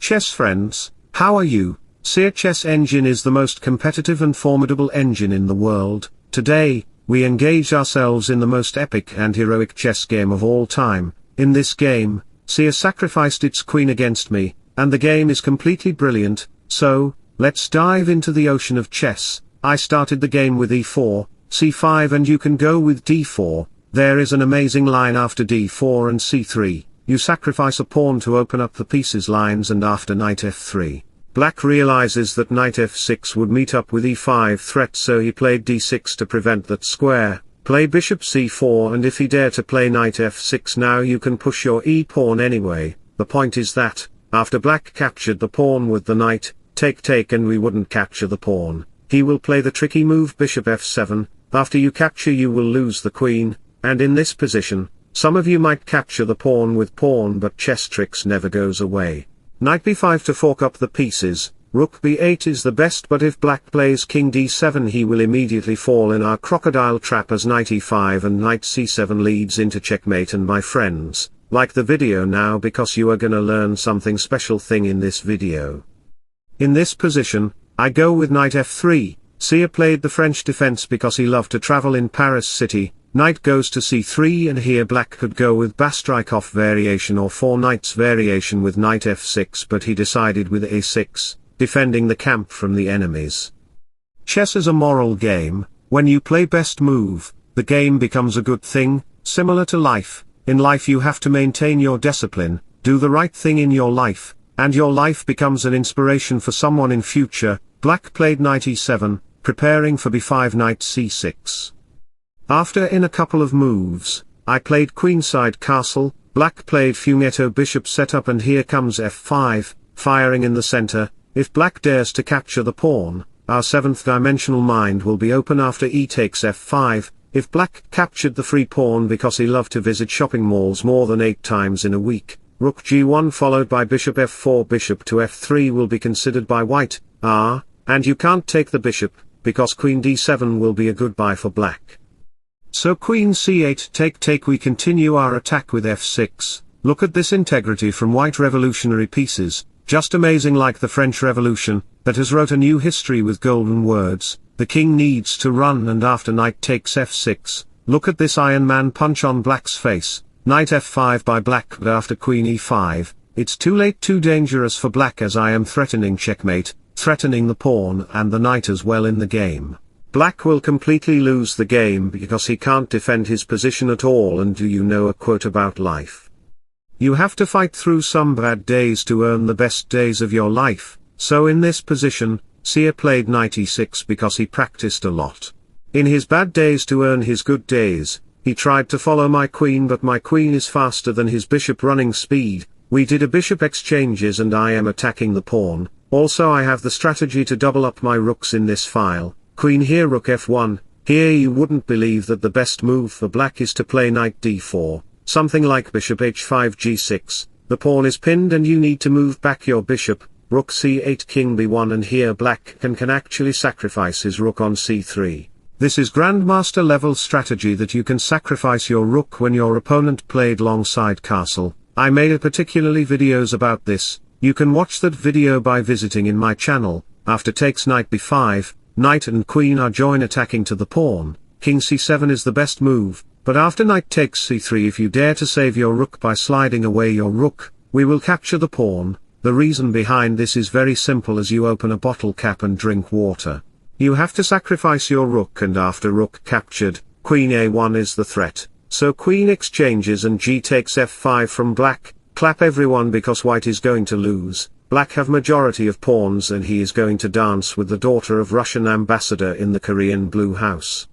chess friends, how are you? SEA Chess Engine is the most competitive and formidable engine in the world. Today, we engage ourselves in the most epic and heroic chess game of all time. In this game, SEA sacrificed its queen against me, and the game is completely brilliant. So, let's dive into the ocean of chess. I started the game with e4, c5 and you can go with d4. There is an amazing line after d4 and c3. You sacrifice a pawn to open up the pieces lines, and after knight f3, Black realizes that knight f6 would meet up with e5 threat, so he played d6 to prevent that square. Play bishop c4, and if he dare to play knight f6 now you can push your e-pawn anyway. The point is that, after Black captured the pawn with the knight, take and we wouldn't capture the pawn, he will play the tricky move bishop f7. After you capture you will lose the queen, and in this position, some of you might capture the pawn with pawn, but chess tricks never goes away. Knight b5 to fork up the pieces. Rook b8 is the best, but if Black plays king d7 he will immediately fall in our crocodile trap as knight e5 and knight c7 leads into checkmate. And my friends, like the video now because you are gonna learn something special thing in this video. In this position, I go with knight f3. SEA played the French defense because he loved to travel in Paris city. Knight goes to c3, and here Black could go with Bastrikov variation or 4 knights variation with knight f6, but he decided with a6, defending the camp from the enemies. Chess is a moral game. When you play best move, the game becomes a good thing. Similar to life, in life you have to maintain your discipline, do the right thing in your life, and your life becomes an inspiration for someone in future. Black played knight e7, preparing for b5 knight c6. After in a couple of moves, I played queenside castle. Black played fumetto bishop setup, and here comes f5, firing in the center. If Black dares to capture the pawn, our 7th dimensional mind will be open after e takes f5. If Black captured the free pawn because he loved to visit shopping malls more than 8 times in a week, rook g1 followed by bishop f4, bishop to f3 will be considered by white. And you can't take the bishop, because queen d7 will be a goodbye for Black. So queen c8 take, we continue our attack with f6. Look at this integrity from white revolutionary pieces, just amazing, like the French Revolution, that has wrote a new history with golden words. The king needs to run, and after knight takes f6, look at this Iron Man punch on Black's face. Knight f5 by Black, but after queen e5, it's too late, too dangerous for Black, as I am threatening checkmate, threatening the pawn and the knight as well in the game. Black will completely lose the game because he can't defend his position at all. And do you know a quote about life? You have to fight through some bad days to earn the best days of your life. So in this position, SEA played knight e6 because he practiced a lot. In his bad days to earn his good days, he tried to follow my queen, but my queen is faster than his bishop running speed. We did a bishop exchanges and I am attacking the pawn. Also I have the strategy to double up my rooks in this file. Queen here, rook f1, here you wouldn't believe that the best move for Black is to play knight d4, something like bishop h5 g6, the pawn is pinned and you need to move back your bishop, rook c8 king b1, and here Black can actually sacrifice his rook on c3. This is grandmaster level strategy that you can sacrifice your rook when your opponent played longside castle. I made a particularly videos about this. You can watch that video by visiting in my channel. After takes knight b5, knight and queen are join attacking to the pawn. King c7 is the best move, but after knight takes c3, if you dare to save your rook by sliding away your rook, we will capture the pawn. The reason behind this is very simple. As you open a bottle cap and drink water, you have to sacrifice your rook, and after rook captured, queen a1 is the threat. So queen exchanges and g takes f5 from Black. Clap everyone because white is going to lose. Black have majority of pawns and he is going to dance with the daughter of Russian ambassador in the Korean Blue House.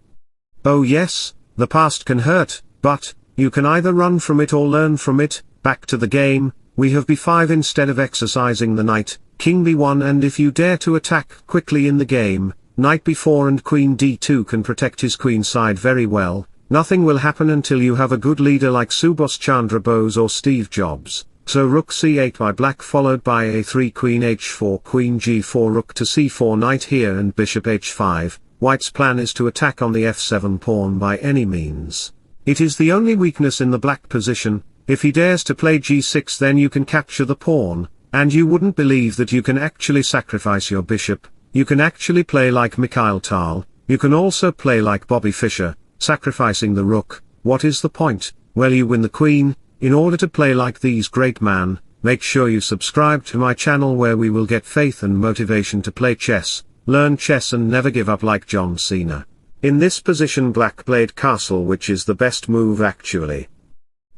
Oh yes, the past can hurt, but you can either run from it or learn from it. Back to the game, we have b5 instead of exercising the knight, king b1, and if you dare to attack quickly in the game, knight b4 and queen d2 can protect his queen side very well. Nothing will happen until you have a good leader like Subhas Chandra Bose or Steve Jobs. So rook c8 by Black followed by a3, queen h4, queen g4, rook to c4, knight here and bishop h5. White's plan is to attack on the f7 pawn by any means. It is the only weakness in the Black position. If he dares to play g6, then you can capture the pawn, And you wouldn't believe that you can actually sacrifice your bishop. You can actually play like Mikhail Tal. You can also play like Bobby Fischer, sacrificing the rook. What is the point? Well, you win the queen. In order to play like these great man, make sure you subscribe to my channel where we will get faith and motivation to play chess, learn chess and never give up like John Cena. In this position black played castle, which is the best move actually.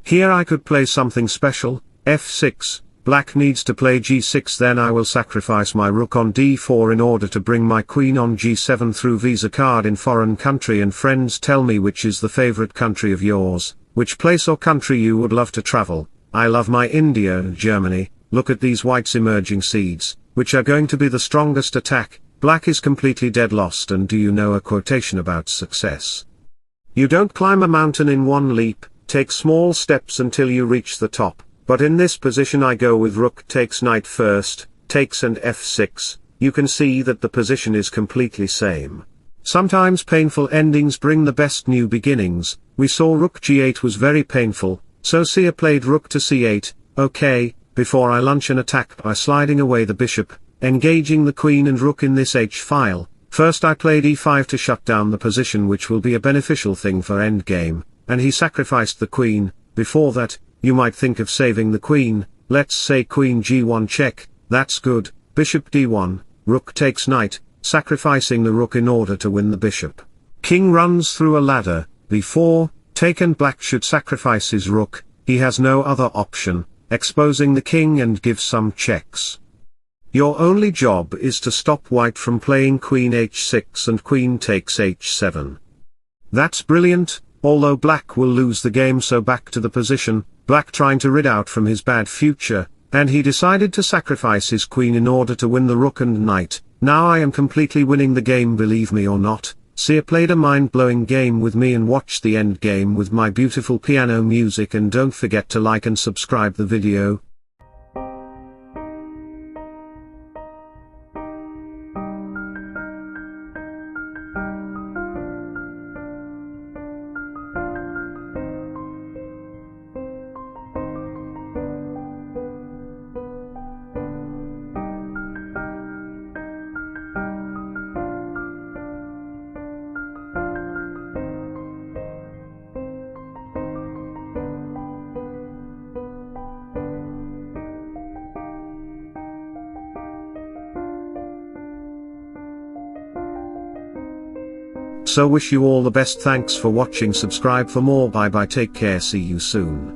Here I could play something special, f6, black needs to play g6, then I will sacrifice my rook on d4 in order to bring my queen on g7 through Visa card in foreign country. And friends, tell me which is the favorite country of yours, which place or country you would love to travel. I love my India and Germany. Look at these whites emerging seeds, which are going to be the strongest attack. Black is completely dead lost. And do you know a quotation about success? You don't climb a mountain in one leap, take small steps until you reach the top. But in this position I go with rook takes knight first, takes and f6, you can see that the position is completely same. Sometimes painful endings bring the best new beginnings. We saw rook g8 was very painful, so Sia played rook to c8, okay, before I launch an attack by sliding away the bishop, engaging the queen and rook in this h-file. First I played e5 to shut down the position, which will be a beneficial thing for endgame, and he sacrificed the queen. Before that, you might think of saving the queen. Let's say queen g1 check, that's good, bishop d1, rook takes knight, sacrificing the rook in order to win the bishop. King runs through a ladder, b4, take, and black should sacrifice his rook, he has no other option, exposing the king and give some checks. Your only job is to stop white from playing queen h6 and queen takes h7. That's brilliant, although black will lose the game, so back to the position, black trying to rid out from his bad future, and he decided to sacrifice his queen in order to win the rook and knight. Now I am completely winning the game, believe me or not. Sia played a mind-blowing game with me, and watch the end game with my beautiful piano music, and don't forget to like and subscribe the video. So wish you all the best, thanks for watching, subscribe for more, bye bye, take care, see you soon.